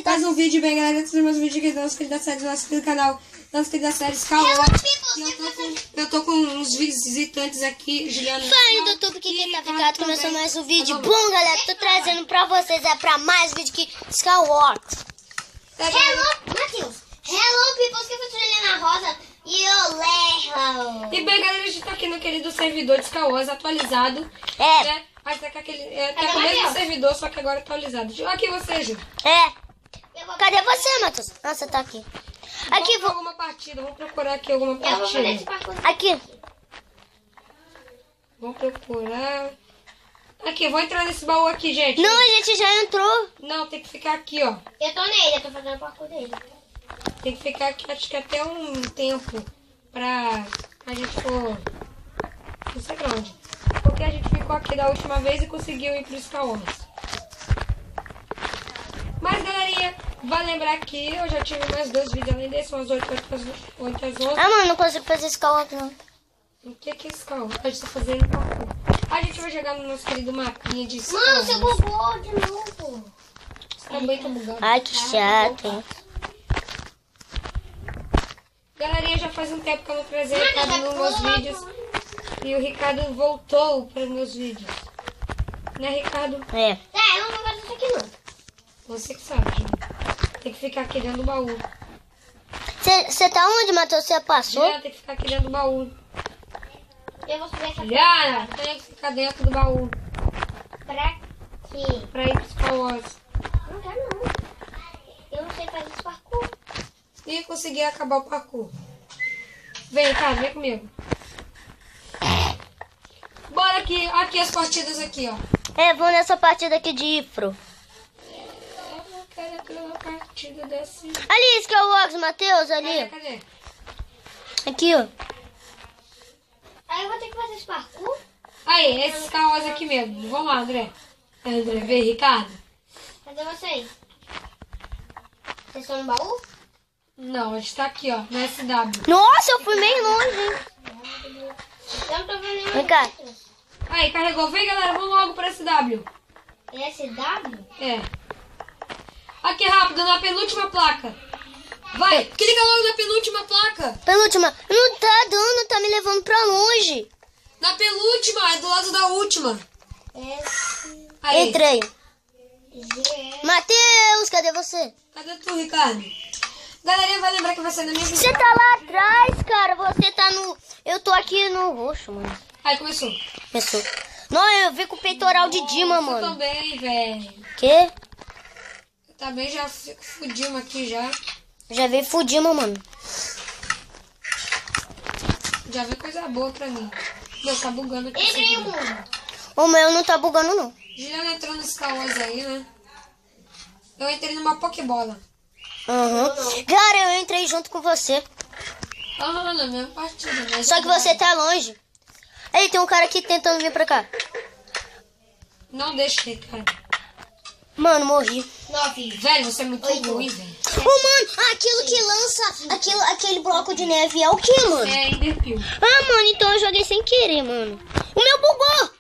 Mais um vídeo bem, galera. Todos os meus vídeos aqui do nosso querido da série, do nosso querido canal, do nosso querido da série Skywalker. Eu tô com uns visitantes aqui, Juliana. Fala do YouTube que tá ficado, começou mais um vídeo. Bom, galera, tô trazendo pra vocês, pra mais vídeo aqui, Skywalker. Hello, Matheus. Hello, people, que eu sou Juliana Rosa e eu levo. E bem, galera, a gente tá aqui no querido servidor de Skywalker atualizado. É. Mas tá com aquele. Tá com o mesmo servidor, só que agora atualizado. Aqui você, Ju. Cadê você, Matheus? Ah, você tá aqui. Aqui, vou alguma partida, vou procurar aqui alguma partida. Aqui. Vou procurar. Aqui, vou entrar nesse baú aqui, gente. Não, a gente já entrou. Não, tem que ficar aqui, ó. Eu tô nele, eu tô fazendo o parkour dele. Tem que ficar aqui, acho que até um tempo pra a gente for. Não sei pra onde. Porque a gente ficou aqui da última vez e conseguiu ir pro Skywalker. Mas, galerinha, vale lembrar que eu já tive mais 2 vídeos além desse, umas 8 às 11. Ah, mano, não consigo fazer Skywalker, não. O que é Skywalker? A gente tá fazendo parkour. A gente vai jogar no nosso querido mapinha de Skywalker. Mano, você bugou de novo. Também tá bugando. Ai, que chato, hein? Galerinha, já faz um tempo que eu não trazia o Ricardo nos meus vídeos. E o Ricardo voltou para os meus vídeos. Né, Ricardo? É. Tá, eu não vou fazer isso aqui, não. Você que sabe, gente. Tem que ficar aqui dentro do baú. Você tá onde, Matheus? Você passou? Já tem que ficar aqui dentro do baú. Eu vou subir essa Já, tem que ficar dentro do baú. pra quê? Pra ir pro Skywalker. Não quero, não. Eu não sei fazer esse parkour. E conseguir acabar o parkour. Vem, Ricardo, vem comigo. Bora aqui, aqui as partidas aqui, ó. É, vamos nessa partida aqui de Ifro. Eu quero aquela partida desse. Ali, Skywalker, Matheus, ali. Cadê? Aqui, ó. Aí eu vou ter que fazer esse parkour. Aí, esses caos aqui mesmo. Vamos lá, André. André, vem, Ricardo. Cadê vocês? Vocês estão no baú? Não, a gente tá aqui, ó, no SW. Nossa, eu fui meio longe, hein? Eu não tô vendo nenhuma. Vem cá. Aí, carregou. Vem, galera, vamos logo pro SW. SW? É. Aqui, rápido, na penúltima placa. Vai, clica logo na penúltima placa. Penúltima. Não tá dando, tá me levando pra longe. Na penúltima, é do lado da última. S, Aí. Entrei. G. Matheus, cadê você? Cadê tu, Ricardo? Galerinha, vai lembrar que vai ser na minha vida. Você tá lá atrás, cara. Você tá no... Eu tô aqui no roxo, mano. Aí, começou. Começou. Não, eu vi com o peitoral de Dima, Eu mano. também, velho. Quê? Eu também já fico fudimos aqui, já. Já veio Fudima, mano. Já veio coisa boa pra mim. Meu, tá bugando aqui. Entrei o mundo. O meu não tá bugando, não. Juliana entrou nos caos aí, né? Eu entrei numa Pokébola. Aham. Cara, eu entrei junto com você. Ah, na mesma partida, né? Só que você tá longe. Aí, tem um cara aqui tentando vir pra cá. Não deixa, Ricardo. Mano, morri. 9. Velho, você é muito ruim, velho. Ô, mano, aquilo que lança aquele bloco de neve é o que, mano? É Enderpeel. Ah, mano, então eu joguei sem querer, mano. O meu bugou.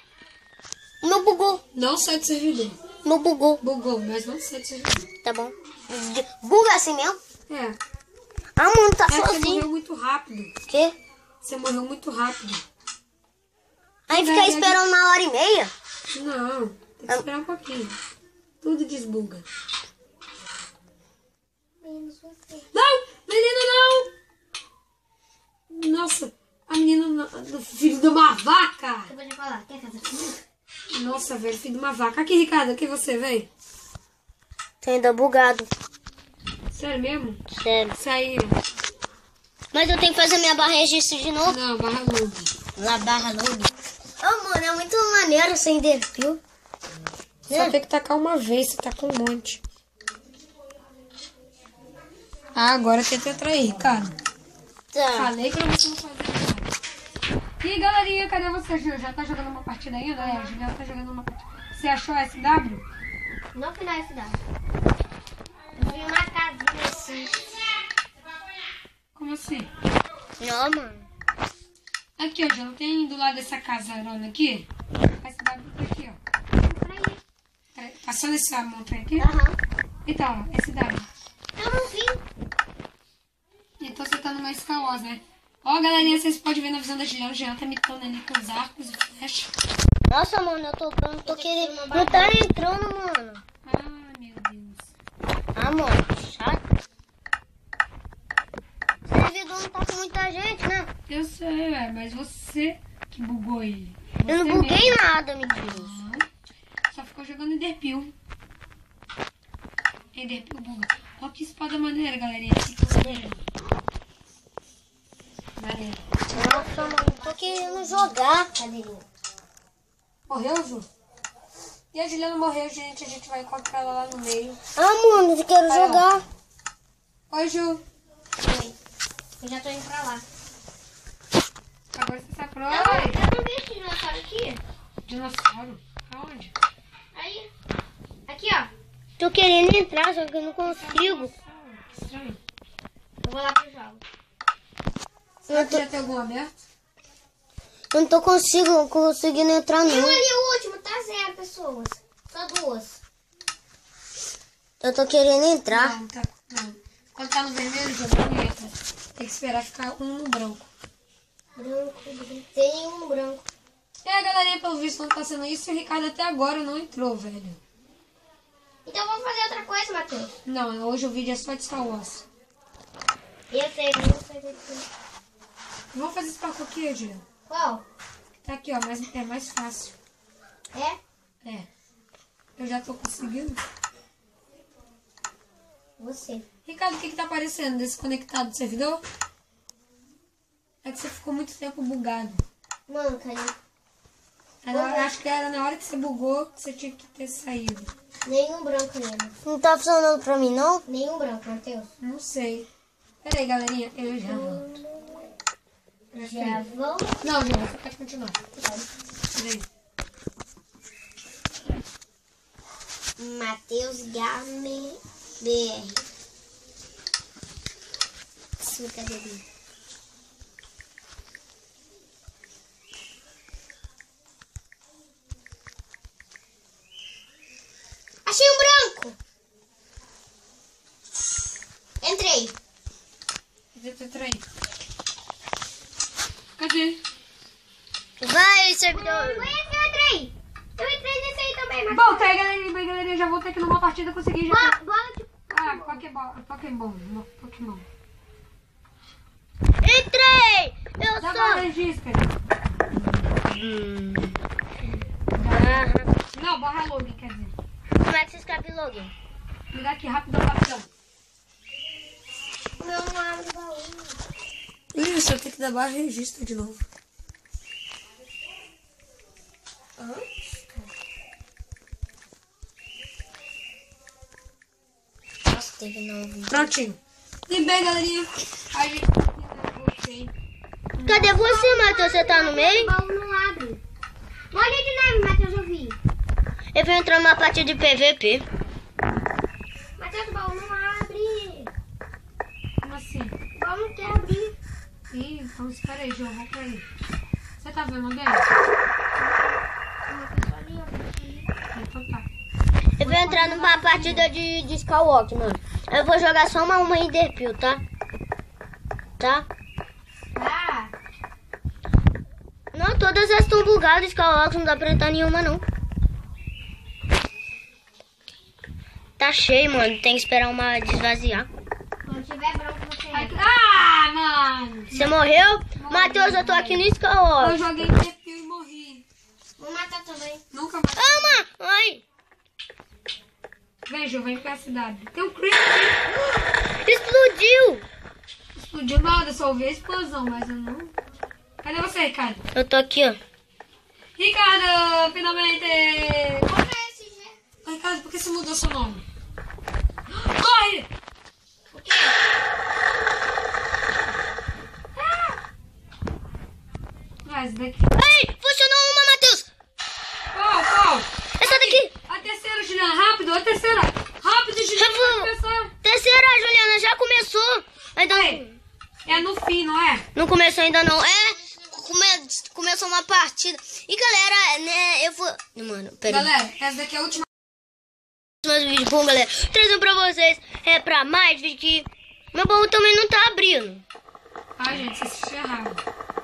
O meu bugou. Não sai do servidor. O meu bugou. Bugou, mas não sai do servidor. Tá bom. Buga assim mesmo? É. Ah, mano, tá É que você sozinho. morreu muito rápido. Quê? Você morreu muito rápido. Aí ficar esperando 1h30? Não, tem que esperar um pouquinho. Tudo desbuga. Não! Menina, não! Nossa, a menina do filho de uma vaca! Eu vou te falar, quer fazer comigo? Nossa, velho, filho de uma vaca. Aqui, Ricardo, aqui você, velho. Tá ainda bugado. Sério mesmo? Sério. Saiu. Mas eu tenho que fazer minha barra registro de novo. Não, barra load. Lá, barra log. Ah, mano, é muito maneiro sem defil. Só tem que tacar uma vez, você taca um monte. Ah, agora tenta entrar aí, Ricardo. Tá. Falei pra você não fazer nada. E galerinha, cadê você, Ju? Já tá jogando uma partida ainda? É, a Juliana tá jogando uma partida. Você achou a SW? Não que não é cidade. Eu vi uma casinha assim. Como você. Não, mano. Aqui, ó, Juliana. Tem do lado dessa casarona aqui. Vai se dar aqui, ó. Passando essa montanha aqui. Então, ó, esse daí. Eu não vi. Então você tá numa escalosa, né? Ó, galerinha, vocês podem ver na visão da Juliana. O Jean tá mitando ali com os arcos e flecha. Nossa, mano, eu tô querendo. Não tá entrando, mano. Ah, meu Deus. Ah, mano, chato. O servidor não tá com muita gente, né? Eu sei, velho, mas você que bugou ele. Eu não Você buguei mesmo. nada, amiguinhos. Só ficou jogando Enderpeel. Enderpeel buga. Ó que espada maneira, galerinha. Maneiro. Nossa, mano, tô querendo jogar. Morreu, Ju? E a Juliana morreu, gente. A gente vai encontrar ela lá no meio. Ah, mano, eu quero Vai, ó. jogar. Oi, Ju. Eu já tô indo pra lá. Agora você sabe pra Eu onde? não vi esse dinossauro aqui. Dinossauro? Aonde? Aí. Aqui, ó. Tô querendo entrar, só que eu não consigo. Que estranho. Eu vou lá pro jogo. Será que já tem algum aberto? Eu não tô conseguindo entrar, Tem um não. ali, o último. Tá 0 pessoas. Só 2. Eu tô querendo entrar. Não, tá. Não. Quando tá no vermelho, já não entra. Tem que esperar ficar um no branco. Branco. Tem nenhum branco. E a galerinha, pelo visto, não tá sendo isso. E o Ricardo até agora não entrou, velho. Então vamos fazer outra coisa, Matheus. Não, hoje o vídeo é só de Star Wars. Eu sei, vamos fazer aqui. Vamos fazer esse parkour aqui, Juliana. Qual? Tá aqui, ó, mas é mais fácil. É? É. Eu já tô conseguindo. Você. Ricardo, o que tá aparecendo desconectado do servidor? É que você ficou muito tempo bugado. Mano, caiu. Acho que era na hora que você bugou que você tinha que ter saído. Nenhum branco nele. Não tá funcionando pra mim, não? Nenhum branco, Matheus. Não sei. Pera aí, galerinha. Eu já volto. Já vou. Não, Juliana, você pode continuar. Pera aí. Matheus Gamer BR. Suca dele. Achei um branco. Entrei. Entra aí. Cadê? Vai, servidor. Eu entrei. Eu entrei nesse aí também, mas... Bom, tá aí, galerinha. Já voltei aqui numa partida, consegui já. Bola de... Ah, Pokémon. Entrei! Eu Já sou... vai, registra. Não, barra login, quer dizer. Como é que você escreve login? Me dá aqui, rapidão. Meu não abre o baú. Isso, eu tenho que dar barra registro de novo. Nossa, teve novo. Prontinho. E bem, galerinha, a gente gostei. Cadê você, Matheus? Você tá no meio? O baú não abre. Olha de neve, Matheus, eu vi. Eu vou entrar numa partida de PVP. Matheus, o baú não abre. Como assim? O baú não quer abrir. Ih, então espera aí, João, vamos pra aí. Você tá vendo alguém? Então tá. Eu vou entrar numa partida de Skywalker, mano. Eu vou jogar só uma Enderpeel, tá? Tá? Ah, Não, todas elas estão bugadas, Skywalker, não dá pra entrar nenhuma, não. Tá cheio, mano. Tem que esperar uma desvaziar. quando tiver branco, você entra. Ah, mano! Você morreu? Matheus, eu tô aqui no Skywalker. Eu joguei perfil e morri. Vou matar também. Nunca mais. Ama! Ai! Vem, João, vem pra cidade. Tem um creep aqui. Explodiu! Explodiu nada, só ouvi a explosão, mas eu não... Cadê você, Ricardo? Eu tô aqui, ó. Ricardo, finalmente! Compra esse G. Ô, Ricardo, por que você mudou seu nome? Corre! O quê? Vai, esse daqui. Ai! Funcionou uma, Matheus! Qual? Essa daqui! A terceira, Juliana, rápido, a terceira. Rápido, Juliana, vai começar. Terceira, Juliana, já começou. Ainda Aí. É no fim, não é? Não começou ainda não. Começou uma partida. E galera, né, eu vou... Mano, pera aí. Galera, essa daqui é a última. Mais um vídeo bom, galera. Trazendo pra vocês. Pra mais vídeo que... Meu baú também não tá abrindo. Ai, gente, vocês se ferraram.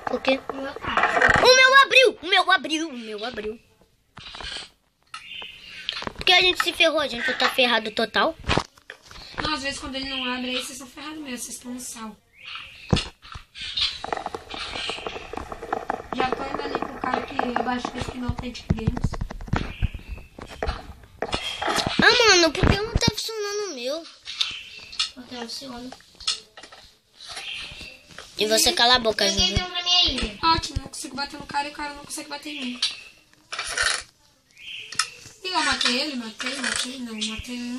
Por quê? O meu tá. O meu abriu. Porque a gente se ferrou, a gente tá ferrado total. Não, às vezes quando ele não abre, aí vocês estão ferrados mesmo, vocês estão no sal. Já tô indo ali pro cara que eu acho que não tem Games. Ah, mano, por que não tá funcionando o meu? Porque funciona. E você cala a boca, Ninguém Juju. veio pra minha ilha. Ótimo, não consigo bater no cara e o cara não consegue bater em mim. E eu matei ele, não,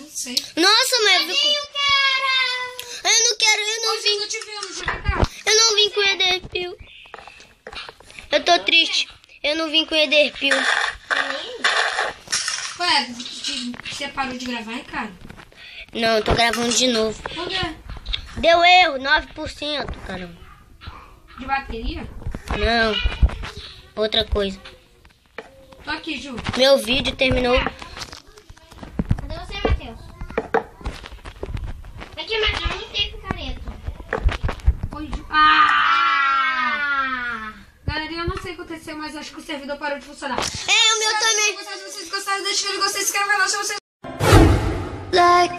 sei. Nossa, mas eu Cadê o cara? não quero, eu não Hoje vim. eu te vi, eu não joguei cá. Eu não vim com o Ederpil. Eu tô triste. Eu não vim com o Ederpil. Ué, você parou de gravar, Ricardo? Não, eu tô gravando de novo. Por quê? Deu erro, 9%, caramba. De bateria? Não, outra coisa. Tô aqui, Ju. Meu vídeo terminou. Cadê você, Matheus? Aqui, Matheus, não tem picareta. Oi, Ju. Ah! Galera, eu não sei o que aconteceu, mas acho que o servidor parou de funcionar. O meu também. Se vocês gostaram, deixa o gostei, se inscreve no canal se você... Like